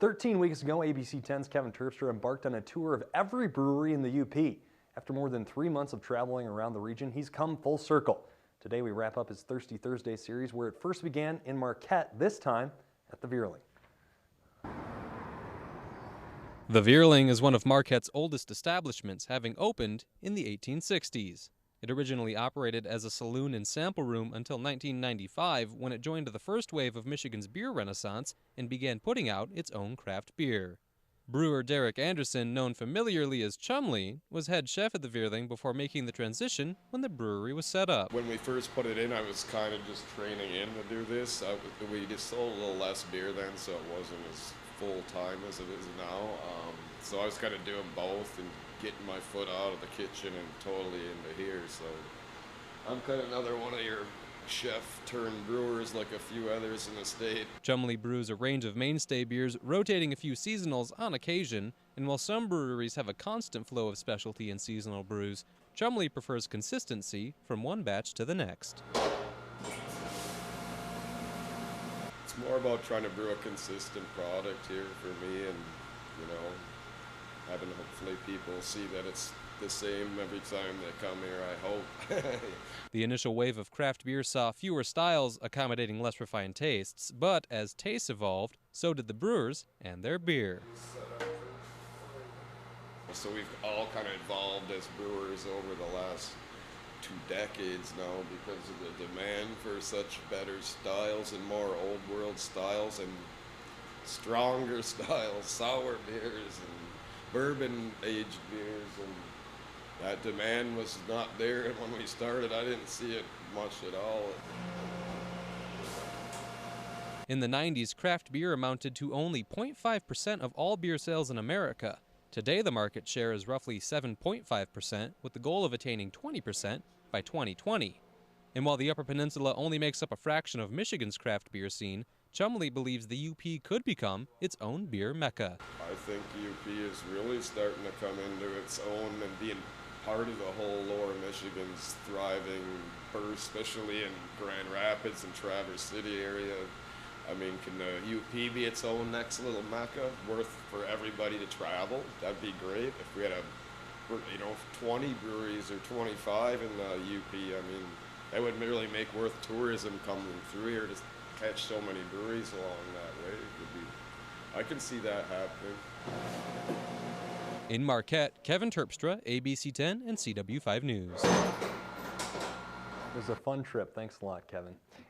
13 weeks ago, ABC 10's Kevin Terpstra embarked on a tour of every brewery in the UP. After more than 3 months of traveling around the region, he's come full circle. Today we wrap up his Thirsty Thursday series, where it first began in Marquette, this time at the Vierling. The Vierling is one of Marquette's oldest establishments, having opened in the 1860s. It originally operated as a saloon and sample room until 1995, when it joined the first wave of Michigan's beer renaissance and began putting out its own craft beer. Brewer Derek Anderson, known familiarly as Chumley, was head chef at the Vierling before making the transition when the brewery was set up. When we first put it in, I was kind of just training in to do this. We just sold a little less beer then, so it wasn't as full-time as it is now. So I was kind of doing both and getting my foot out of the kitchen and totally into here. So I'm kind of another one of your chef-turned-brewers like a few others in the state. Chumley brews a range of mainstay beers, rotating a few seasonals on occasion, and while some breweries have a constant flow of specialty and seasonal brews, Chumley prefers consistency from one batch to the next. It's more about trying to brew a consistent product here for me, and having hopefully people see that it's the same every time they come here, I hope. The initial wave of craft beer saw fewer styles, accommodating less refined tastes, but as tastes evolved, so did the brewers and their beer. So we've all kind of evolved as brewers over the last 2 decades now because of the demand for such better styles and more old world styles and stronger styles, sour beers and bourbon aged beers, and that demand was not there when we started. I didn't see it much at all. In the 90s, craft beer amounted to only 0.5% of all beer sales in America. Today, the market share is roughly 7.5%, with the goal of attaining 20% by 2020. And while the Upper Peninsula only makes up a fraction of Michigan's craft beer scene, Chumley believes the UP could become its own beer mecca. I think UP is really starting to come into its own and being part of the whole lower Michigan's thriving burst, especially in Grand Rapids and Traverse City area. I mean, can the UP be its own next little mecca worth for everybody to travel? That'd be great if we had 20 breweries or 25 in the UP. I mean, that would really make worth tourism coming through here to catch so many breweries along that way. I can see that happening. In Marquette, Kevin Terpstra, ABC 10 and CW5 News. It was a fun trip. Thanks a lot, Kevin.